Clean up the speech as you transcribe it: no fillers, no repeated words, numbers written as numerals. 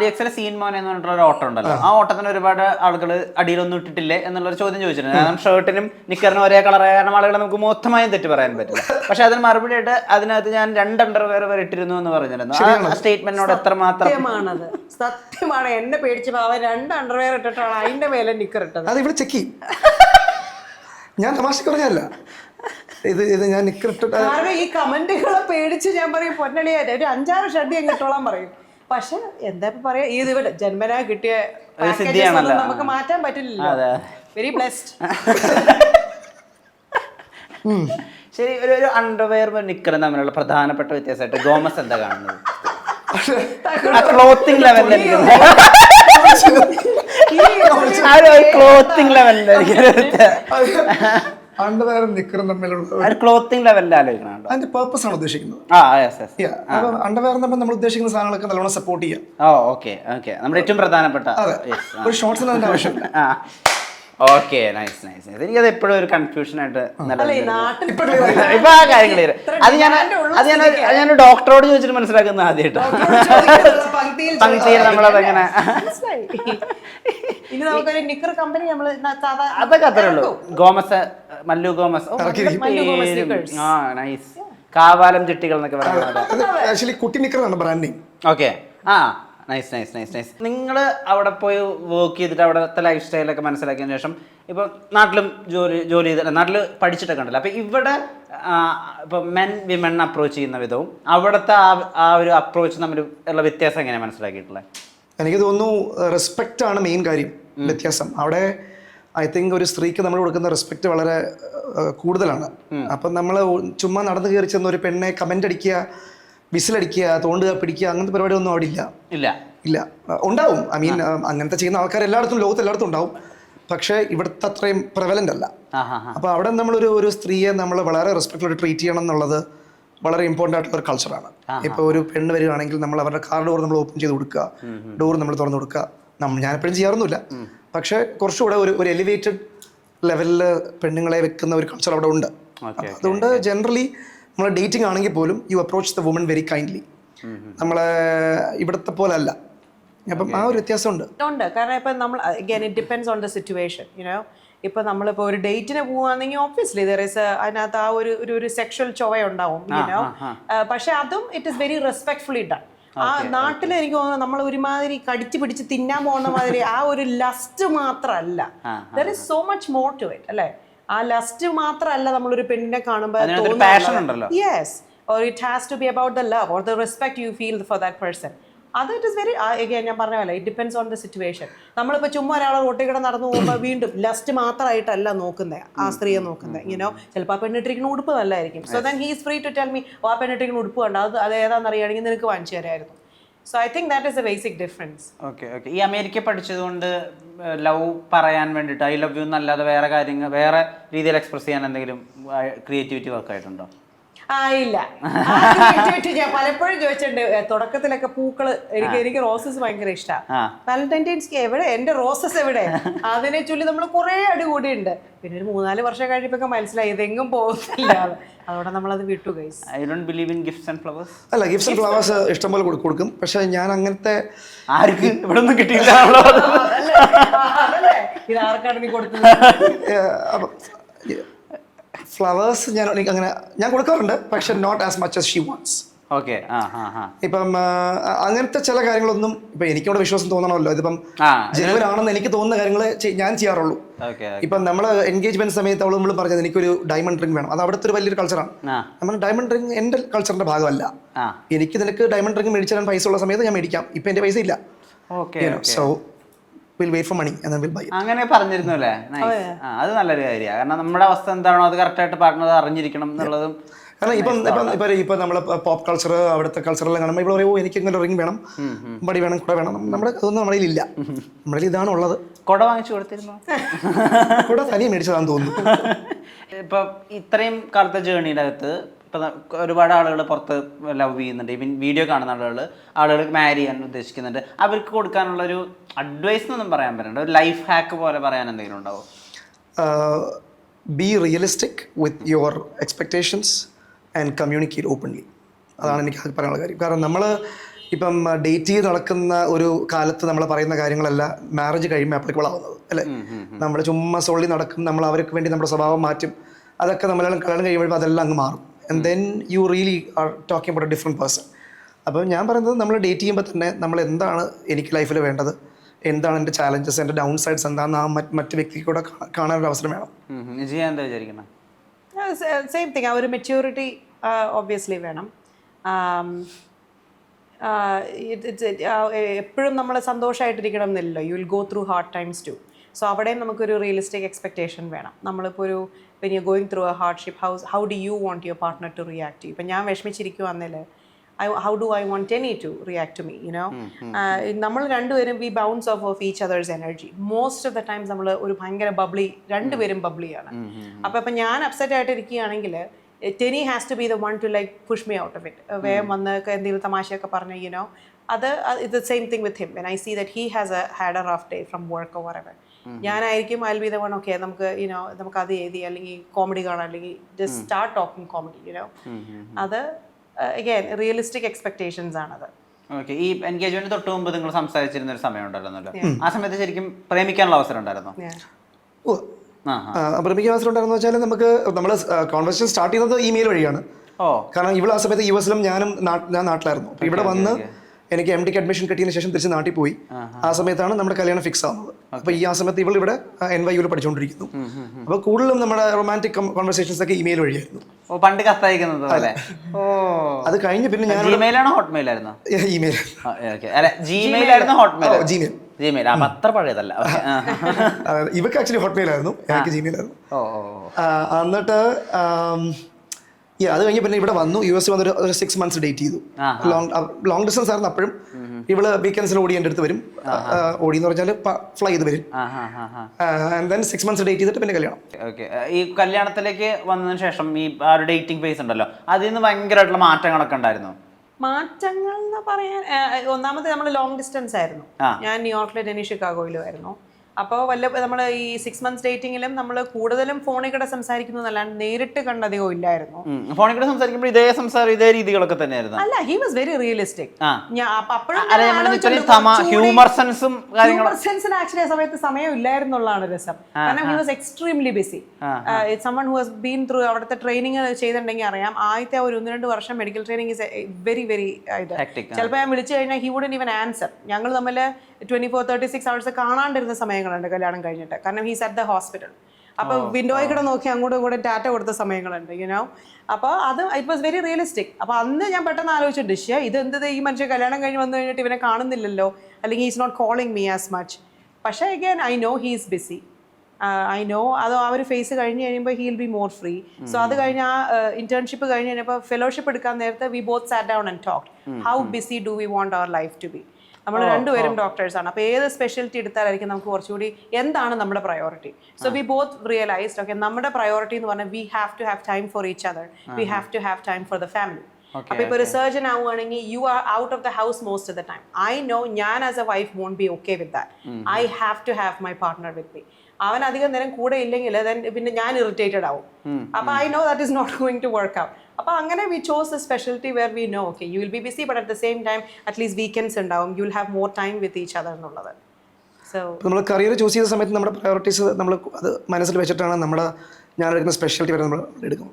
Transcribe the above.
RDX scene മോനെ എന്ന് പറഞ്ഞിട്ടുള്ള ഒരു ഓട്ടം ഉണ്ടല്ലോ, ആ ഓട്ടത്തിന് ഒരുപാട് ആളുകൾ അടിയിലൊന്നും ഇട്ടിട്ടില്ലേ എന്നുള്ളൊരു ചോദ്യം ചോദിച്ചിട്ടുണ്ട്. കാരണം ഷർട്ടിനും നിക്കറിനും ഒരേ കളറായ കാരണം ആളുകളെ നമുക്ക് മൊത്തമായും തെറ്റ് പറയാൻ പറ്റില്ല. പക്ഷെ അതിന് മറുപടി ആയിട്ട് അതിനകത്ത് ഞാൻ 2 അണ്ടർവെയർ വരെ ഇട്ടിരുന്നു എന്ന് പറഞ്ഞിരുന്നു. ആ സ്റ്റേറ്റ്മെന്റിനോട് എത്രമാത്രം സത്യമാണ്. എന്നെ പേടിച്ച് അവൻ 2 അണ്ടർവെയർ ഇട്ടിട്ടാണ് അതിന്റെ മേലെ നിക്കർ ഇട്ടത്. അത് ഇവിടെ ചെക്ക് ചെയ്യും. ഞാൻ തമാശക്ക് പറഞ്ഞല്ല, ഇത് ഞാൻ നിക്കർ ഇട്ടിട്ട്. കാരണം ഈ കമന്റുകളെ പേടിച്ച് ഞാൻ പറയും പൊന്നണിയാ ഒരു 5-6 ഷഡ്ഡി അങ്ങ് ഇട്ടോളാൻ പറയും. പക്ഷെ എന്താ പറയാ, ഇത് ഇവിടെ ജന്മനാ കിട്ടിയ നമുക്ക് മാറ്റാൻ പറ്റില്ലല്ലോ. Very blessed. ശരി, ഒരു അണ്ടർവെയർ നിക്കറും തമ്മിലുള്ള പ്രധാനപ്പെട്ട വ്യത്യാസമായിട്ട് ഗോമസ് എന്താ കാണുന്നത്? ക്ലോത്തിങ് ലെവലിലായിരിക്കും. ക്ലോത്തിങ് ലെവലിലായിരിക്കും. അണ്ടർവെയറും നിക്കറും തമ്മിലുള്ള ക്ലോത്തിങ് ലെവലിൽ ആലോചിക്കണം. അതിന്റെ പർപ്പസ് ആണ് ഉദ്ദേശിക്കുന്നത്. അണ്ടർവെയർ നമ്മൾ ഉദ്ദേശിക്കുന്ന സാധനങ്ങളൊക്കെ നല്ലോണം സപ്പോർട്ട് ചെയ്യാം. നമ്മുടെ ഏറ്റവും പ്രധാനപ്പെട്ട ഒരു ഷോർട്സിന് അതിന്റെ ആവശ്യമില്ല. Okay, nice nice. എനിക്കത് എപ്പോഴും ഒരു കൺഫ്യൂഷൻ ആയിട്ട് ഇപ്പൊ ആ കാര്യങ്ങൾ അത് ഞാൻ ഡോക്ടറോട് ചോദിച്ചിട്ട് മനസ്സിലാക്കുന്ന ആദ്യമായിട്ട് പങ്ക്തിയിൽ നമ്മളതെങ്ങനെ അതൊക്കെ അത്രേ ഉള്ളൂ. ഗോമസ്, മല്ലു ഗോമസ്, നൈസ്. കാവാലം ചിട്ടികൾ എന്നൊക്കെ പറയുന്നത് കുട്ടി നിക്കറാണ് brand name. Okay, nice nice nice nice. നിങ്ങൾ അവിടെ പോയി വർക്ക് ചെയ്തിട്ട് അവിടുത്തെ ലൈഫ് സ്റ്റൈലൊക്കെ മനസ്സിലാക്കിയതിന് ശേഷം ഇപ്പോൾ നാട്ടിലും ജോലി ചെയ്തിട്ട് നാട്ടിൽ പഠിച്ചിട്ടൊക്കെ ഉണ്ടല്ലോ, അപ്പോൾ ഇവിടെ ഇപ്പോൾ മെൻ വിമൺ അപ്രോച്ച് ചെയ്യുന്ന വിധവും അവിടുത്തെ ആ ഒരു അപ്രോച്ച് തമ്മിൽ ഉള്ള വ്യത്യാസം എങ്ങനെയാണ് മനസ്സിലാക്കിയിട്ടുള്ളത്? എനിക്ക് തോന്നുന്നു റെസ്പെക്റ്റ് ആണ് മെയിൻ കാര്യം, വ്യത്യാസം. അവിടെ ഐ തിങ്ക് ഒരു സ്ത്രീക്ക് നമ്മൾ കൊടുക്കുന്ന റെസ്പെക്റ്റ് വളരെ കൂടുതലാണ്. അപ്പം നമ്മൾ ചുമ്മാ നടന്നു കയറി ചെന്ന ഒരു പെണ്ണെ കമൻ്റ് അടിക്കുക, വിസിലടിക്കുക, തോണ്ടുക, പിടിക്കുക, അങ്ങനത്തെ പരിപാടിയൊന്നും അവിടെ ഇല്ല. ഉണ്ടാവും, ഐ മീൻ അങ്ങനത്തെ ചെയ്യുന്ന ആൾക്കാർ എല്ലായിടത്തും, ലോകത്ത് എല്ലായിടത്തും ഉണ്ടാവും. പക്ഷേ ഇവിടുത്തെ അത്രയും പ്രെവലൻ്റ് അല്ല. അപ്പോൾ അവിടെ നമ്മളൊരു സ്ത്രീയെ നമ്മൾ വളരെ റെസ്പെക്റ്റോടെ ട്രീറ്റ് ചെയ്യണം എന്നുള്ളത് വളരെ ഇമ്പോർട്ടൻ്റ് ആയിട്ടുള്ള ഒരു കൾച്ചറാണ്. ഇപ്പോൾ ഒരു പെണ്ണ് വരികയാണെങ്കിൽ നമ്മൾ അവരുടെ കാർ ഡോർ നമ്മൾ ഓപ്പൺ ചെയ്ത് കൊടുക്കുക, ഡോർ നമ്മൾ തുറന്നു കൊടുക്കുക. ഞാനെപ്പോഴും ചെയ്യാറൊന്നുമില്ല, പക്ഷേ കുറച്ചുകൂടെ ഒരു എലിവേറ്റഡ് ലെവലിൽ പെണ്ണുങ്ങളെ വെക്കുന്ന ഒരു കൾച്ചർ അവിടെ ഉണ്ട്. അതുകൊണ്ട് ജനറലി നമ്മൾ ഡേറ്റിംഗ് ആണെങ്കിൽ പോലും U approach the woman very kindly. നമ്മളെ ഇവിടുത്തെ പോലെ അല്ല. അപ്പം ആ ഒരു വ്യത്യാസമുണ്ട്. കാരണം ഇപ്പം നമ്മൾ again it depends on the situation. ഇപ്പം നമ്മളിപ്പോൾ ഒരു ഡേറ്റിന് പോവുകയാണെങ്കിൽ ഓബ്വിയസ്ലി അതിനകത്ത് ആ ഒരു സെക്ഷൽ ചൊവ ഉണ്ടാവും. പക്ഷെ അതും it is very respectfully done. ആ നാട്ടിൽ എനിക്ക് തോന്നുന്നു നമ്മൾ ഒരുമാതിരി കടിച്ചു പിടിച്ച് തിന്നാൻ പോകുന്ന മാതിരി ആ ഒരു ലസ്റ്റ് മാത്രമല്ല, there is so much more to it അല്ലേ. ആ ലസ്റ്റ് മാത്രമല്ല നമ്മളൊരു പെണ്ണിനെ കാണുമ്പോൾ yes, or it has to be about the love or the respect you feel for that person. അത് ഇറ്റ് ഇസ് വെരി അഗൈൻ ഞാൻ പറഞ്ഞ പോലെ it depends on the situation. നമ്മളിപ്പോൾ ചുമ്മാ ഒരാളെ റോട്ടിൽ കൂടെ നടന്നു പോകുമ്പോൾ വീണ്ടും ലസ്റ്റ് മാത്രമായിട്ടല്ല നോക്കുന്നത്, ആ സ്ത്രീയെ നോക്കുന്നത്. ചിലപ്പോൾ ആ പെണ്ണിട്ടിരിക്കുന്ന ഉടുപ്പ് നല്ലതായിരിക്കും. So then he is free to tell me, ആ പെണ്ണിട്ടിരിക്കുന്ന ഉടുപ്പ് കണ്ടോ, അത് ഏതാണെന്ന് അറിയുകയാണെങ്കിൽ നിനക്ക് വാങ്ങിച്ചു തരായിരുന്നു. So I think that is a basic difference. Okay. ഈ അമേരിക്ക പഠിച്ചതുകൊണ്ട് ലവ് പറയാൻ വേണ്ടിയിട്ട് ഐ ലവ് യു എന്നല്ലാതെ വേറെ കാര്യങ്ങൾ, വേറെ രീതിയിൽ എക്സ്പ്രസ് ചെയ്യാൻ എന്തെങ്കിലും ക്രിയേറ്റിവിറ്റി വർക്ക് ആയിട്ടുണ്ടോ? ഇല്ല. ഞാൻ പലപ്പോഴും ചോദിച്ചിട്ടുണ്ട്. തുടക്കത്തിലൊക്കെ പൂക്കള് എനിക്ക് റോസസ് ഭയങ്കര ഇഷ്ടമാണ്. വാലന്റൈൻസ് ഡേ എവിടെ, എന്റെ റോസസ് എവിടെ, അതിനെ ചൊല്ലി നമ്മൾ കുറെ അടികൂടിയുണ്ട്. പിന്നെ ഒരു 3-4 വർഷം കഴിഞ്ഞപ്പോ മനസ്സിലായി ഇതെങ്ങും പോകുന്നില്ല. അതോടെ നമ്മളത് വിട്ടു. Guys, I don't believe in gifts and flowers. അല്ല, ഗിഫ്റ്റ്സ് ആൻഡ് ഫ്ലവേഴ്സ് ഇഷ്ടംപോലെ കൊടുക്കും. പക്ഷെ ഞാൻ അങ്ങനത്തെ ആർക്ക് ഇവിടെ ഒന്നും കിട്ടിയില്ല. ഇത് ആർക്കാണ് നീ കൊടുത്തത്? ഫ്ലവേഴ്സ് ഞാൻ കൊടുക്കാറുണ്ട്, പക്ഷെ not as much as she wants. Okay. ഇപ്പം അങ്ങനത്തെ ചില കാര്യങ്ങളൊന്നും ഇപ്പം എനിക്കവിടെ വിശ്വാസം തോന്നണമല്ലോ. ഇതിപ്പം ജനുവനാണെന്ന് എനിക്ക് തോന്നുന്ന കാര്യങ്ങൾ ഞാൻ ചെയ്യാറുള്ളൂ. ഇപ്പം നമ്മൾ എൻഗേജ്മെന്റ് സമയത്ത് നമ്മൾ പറഞ്ഞത് എനിക്കൊരു ഡയമണ്ട് റിംഗ് വേണം, അത് അവിടുത്തെ ഒരു വലിയൊരു കൾച്ചറാണ്. നമ്മൾ ഡയമണ്ട് റിംഗ് എൻ്റെ കൾച്ചറിന്റെ ഭാഗമല്ല. എനിക്ക് നിനക്ക് ഡയമണ്ട് റിംഗ് മേടിച്ചാൽ പൈസ ഉള്ള സമയത്ത് ഞാൻ മേടിക്കാം, ഇപ്പം എൻ്റെ പൈസ ഇല്ല. So we'll wait for money and then we'll buy it. അങ്ങനെ പറഞ്ഞിരുന്നു അല്ലേ? അത് നല്ലൊരു കാര്യമാണ്. കാരണം നമ്മുടെ അവസ്ഥ എന്താണോ അത് കറക്റ്റായിട്ട് പറഞ്ഞത് അറിഞ്ഞിരിക്കണം എന്നുള്ളതും. കാരണം ഇപ്പം നമ്മൾ പോപ്പ് കൾച്ചർ, അവിടുത്തെ കൾച്ചറെല്ലാം കാണുമ്പോൾ ഇവിടെ പറയുമോ എനിക്ക് ഇങ്ങനെ റിംഗ് വേണം, ബടി വേണം, കുട വേണം. നമ്മുടെ അതൊന്നും നമ്മുടെ ഇല്ല. നമ്മുടെ ഇതാണ് ഉള്ളത്. കുട വാങ്ങിച്ചു കൊടുത്തിരുന്നു. കുട തനിയെ മേടിച്ചതാണെന്ന് തോന്നുന്നു. ഇപ്പം ഇത്രയും കാലത്തെ ജേർണിയുടെ അകത്ത് ഇപ്പം ഒരുപാട് ആളുകൾ പുറത്ത് ലവ് ചെയ്യുന്നുണ്ട്. ഇവൻ വീഡിയോ കാണുന്ന ആളുകൾ മാരി ചെയ്യാൻ ഉദ്ദേശിക്കുന്നുണ്ട്. അവർക്ക് കൊടുക്കാനുള്ളൊരു അഡ്വൈസ് എന്നൊന്നും പറയാൻ പറ്റണ്ട, ഒരു ലൈഫ് ഹാക്ക് പോലെ പറയാൻ എന്തെങ്കിലും ഉണ്ടാവും? B realistic with your expectations and communicate openly. അതാണ് എനിക്ക് പറയാനുള്ള കാര്യം. കാരണം നമ്മൾ ഇപ്പം ഡേറ്റ് ചെയ്ത് നടക്കുന്ന ഒരു കാലത്ത് നമ്മൾ പറയുന്ന കാര്യങ്ങളല്ല മാരേജ് കഴിയുമ്പോൾ ആപ്ലിക്കബിൾ ആവുന്നത് അല്ലേ. നമ്മൾ ചുമ്മാ സോളി നടക്കും, നമ്മൾ അവർക്ക് വേണ്ടി നമ്മുടെ സ്വഭാവം മാറ്റും, അതൊക്കെ നമ്മളെല്ലാം കല്യാണം കഴിയുമ്പോൾ അതെല്ലാം അങ്ങ് മാറും. And then you really are talking about A different person. അപ്പോൾ ഞാൻ പറയുന്നത് നമ്മൾ ഡേറ്റ് ചെയ്യുമ്പോൾ തന്നെ നമ്മൾ എന്താണ് എനിക്ക് ലൈഫിൽ വേണ്ടത്, എന്താണ് എൻ്റെ ചാലഞ്ചസ്, എൻ്റെ ഡൗൺ സൈഡ്സ് എന്താണെന്ന് ആ മറ്റ് വ്യക്തിക്ക് കൂടെ കാണാനൊരു അവസരം വേണം. ചെയ്യാൻ എന്താ വിചാരിക്കണം? സെയിം തിങ്, ആ ഒരു മെച്യൂരിറ്റി ഒബ്വിയസ്ലി വേണം. എപ്പോഴും നമ്മൾ സന്തോഷമായിട്ടിരിക്കണം എന്നില്ലല്ലോ. You will go through hard times too. So അവിടെയും നമുക്കൊരു റിയലിസ്റ്റിക് എക്സ്പെക്ടേഷൻ വേണം. നമ്മളിപ്പോൾ ഒരു when you going through a hardship, how do you want your partner to react ചെയ്യും. ഇപ്പം ഞാൻ വിഷമിച്ചിരിക്കുവാന്നേൽ how do I want Tenny to react to me, you know? നമ്മൾ രണ്ടുപേരും we bounce off of each other's energy. Most of the times നമ്മൾ ഒരു ഭയങ്കര bubbly, രണ്ടുപേരും ബബ്ലിയാണ്. അപ്പം ഞാൻ upset ആയിട്ടിരിക്കുകയാണെങ്കിൽ Tenny has to be the one to like push me out of it. വേഗം വന്ന് എന്തെങ്കിലും തമാശയൊക്കെ പറഞ്ഞ്, you know, it's the same thing with him. When I see that he has had a rough day from work or whatever, ഞാനായിരിക്കും I'll be the one, okay, നമുക്ക് you know നമുക്ക് അത് എഴുതി അല്ലെങ്കിൽ കോമഡി കാണാം, അല്ലെങ്കിൽ just start talking comedy, you know. അത് again realistic expectations ആണത്. ഓക്കെ. ഈ എൻഗേജ്മെന്റ് തൊട്ട് മുമ്പ് നിങ്ങൾ സംസാരിച്ചിരുന്ന ഒരു സമയം ഉണ്ടായിരുന്നല്ലോ, ആ സമയത്ത് ശരിക്കും പ്രേമിക്കാനുള്ള അവസരം ഉണ്ടായിരുന്നോ? പ്രേമിക്കാൻ അവസരം ഉണ്ടായിരുന്നു വെച്ചാൽ നമ്മൾ കോൺവെർസേഷൻ സ്റ്റാർട്ട് ചെയ്യുന്നത് ഇമെയിൽ വഴിയാണ്. കാരണം ഇവിടെ ആ സമയത്ത് US-ലും ഞാൻ നാട്ടിലായിരുന്നു. അപ്പോൾ ഇവിടെ വന്ന് എനിക്ക് MDക്ക് അഡ്മിഷൻ കിട്ടിയതിന് ശേഷം തിരിച്ച് നാട്ടിൽ പോയി. ആ സമയത്താണ് നമ്മുടെ കല്യാണം ഫിക്സ് ആവുന്നത്. അപ്പോൾ ഈ ആ സമയത്ത് ഇവിടെ NYU പഠിച്ചുകൊണ്ടിരിക്കുന്നു. അപ്പോൾ കൂടുതലും നമ്മുടെ റൊമാൻറ്റിക് കോൺവെർസേഷൻസ് ഒക്കെ ഇമെയിൽ വഴിയായിരുന്നു. പണ്ട് കത്തയക്കുന്നത് പോലെ. അത് കഴിഞ്ഞ് പിന്നെ ഞാൻ ജിമെയിലാണോ ഹോട്ട്മെയിലായിരുന്നോ? ഇമെയിൽ. ജിമെയിൽ ആയിരുന്നു ഹോട്ട്മെയിൽ? ജിമെയിൽ അത്ര പഴയതല്ല. ഇവക്ക് ആക്ച്വലി ഹോട്ട്മെയിൽ ആയിരുന്നു, എനിക്ക് ജിമെയിൽ ആയിരുന്നു. എന്നിട്ട് അത് കഴിഞ്ഞ് പിന്നെ ഇവിടെ വന്നു. US വന്നൊരു 6 months ഡേറ്റ് ചെയ്തു. ലോങ് ഡിസ്റ്റൻസ് ആയിരുന്നു. അപ്പോഴും ഇവള് വീക്കെൻഡ്സിൽ ഓടി എൻ്റെ അടുത്ത് വരും. ഓടി എന്ന് പറഞ്ഞാൽ ഫ്ലൈ ചെയ്ത് വരും. ആൻഡ് ദെൻ 6 months ഡേറ്റ് ചെയ്തിട്ട് പിന്നെ കല്യാണം. ഓക്കെ. ഈ കല്യാണത്തിലേക്ക് വന്നതിന് ശേഷം ഈ ആ ഒരു ഡേറ്റിംഗ് ഫേസ് ഉണ്ടല്ലോ, അതിൽ നിന്ന് ഭയങ്കരമായിട്ടുള്ള മാറ്റങ്ങളൊക്കെ ഉണ്ടായിരുന്നു. മാറ്റങ്ങൾ എന്ന് പറയാൻ, ഒന്നാമത് നമ്മൾ ലോങ് ഡിസ്റ്റൻസ് ആയിരുന്നു. ഞാൻ ന്യൂയോർക്കിലും ടെന്നി ഷിക്കാഗോയിലും ആയിരുന്നു. അപ്പോൾ നമ്മൾ ഈ 6 months ഡേറ്റിങ്ങിലും നമ്മൾ കൂടുതലും ഫോണിൽ കൂടെ സംസാരിക്കുന്നതല്ലാണ്ട് നേരിട്ട് കണ്ടധികവും ഇല്ലായിരുന്നു. ഫോണിൽ കൂടെ സംസാരിക്കുമ്പോൾ ഇതേ രീതികളൊക്കെ തന്നെയായിരുന്നു. അല്ല, he was very realistic. Actually ആ സമയത്ത് സമയം ഇല്ലായിരുന്നുള്ളതാണ് രസം. കാരണം he was extremely busy. It's someone who has been through അവിടുത്തെ ട്രെയിനിങ് ചെയ്തിട്ടുണ്ടെങ്കിൽ അറിയാം. ആദ്യത്തെ ഒരു 1-2 വർഷം medical training is very very ഇത്. ചിലപ്പോൾ ഞാൻ വിളിച്ചു കഴിഞ്ഞാൽ ഹി വുഡന്റ് ഈവൻ ആൻസർ. ഞങ്ങൾ തമ്മിൽ 24-36 hours കാണാണ്ടിരുന്ന സമയങ്ങളുണ്ട് കല്യാണം കഴിഞ്ഞിട്ട്. കാരണം ഹീസ് അറ്റ് ദ ഹോസ്പിറ്റൽ. അപ്പോൾ വിൻഡോയിൽ കൂടെ നോക്കി അങ്ങോട്ടും ഇങ്ങോട്ടും ടാറ്റ കൊടുത്ത സമയങ്ങളുണ്ട്, യുനോ. അപ്പോൾ അത് ഇറ്റ് വാസ് വെരി റിയലിസ്റ്റിക്. അപ്പോൾ അന്ന് ഞാൻ പെട്ടെന്ന് ആലോചിച്ചിട്ട്, ഇത് എന്ത് ഈ മനുഷ്യൻ കല്യാണം കഴിഞ്ഞ് വന്നു കഴിഞ്ഞിട്ട് ഇവനെ കാണുന്നില്ലല്ലോ, അല്ലെങ്കിൽ he's not calling me as much. പക്ഷേ again I know he is busy. I know അത് ആ ഒരു ഫേസ് കഴിഞ്ഞ് കഴിയുമ്പോൾ he will be more free. So അത് കഴിഞ്ഞ് ആ ഇന്റേൺഷിപ്പ് കഴിഞ്ഞ് കഴിഞ്ഞപ്പോൾ ഫെലോഷിപ്പ് എടുക്കാൻ നേരത്തെ we both sat down and talked how busy do we want our life to be. നമ്മൾ രണ്ടുപേരും ഡോക്ടേഴ്സാണ്. അപ്പോൾ ഏത് സ്പെഷ്യാലിറ്റി എടുത്താലായിരിക്കും നമുക്ക് കുറച്ചുകൂടി എന്താണ് നമ്മുടെ priority. So we both realised, okay, നമ്മുടെ പ്രയോറിറ്റി എന്ന് പറഞ്ഞാൽ we have to have time for each other, we have to have time for the family. അപ്പോൾ ഇപ്പോൾ ഒരു സർജൻ ആവുകയാണെങ്കിൽ you are out of the house most of the time. I know ഞാൻ as a wife won't be okay with that. I have to have my partner with me. അവൻ അധികം നേരം കൂടെ ഇല്ലെങ്കിൽ പിന്നെ ഞാൻ ഇറിറ്റേറ്റഡ് ആവും. അപ്പോൾ I know that is not going to work out. അപ്പോൾ അങ്ങനെ we chose a speciality where we know, okay, you will be busy, but at the same time at least weekends ഉണ്ടാവും, you will have more time with each other എന്നുള്ളത്. So നമ്മൾ career choose ചെയ്ത സമയത്ത് നമ്മുടെ priorities നമ്മൾ അത് മനസ്സിൽ വെച്ചിട്ടാണ് ഞാൻ എടുക്കുന്ന സ്പെഷ്യാലിറ്റി വരെ നമ്മൾ എടുക്കും.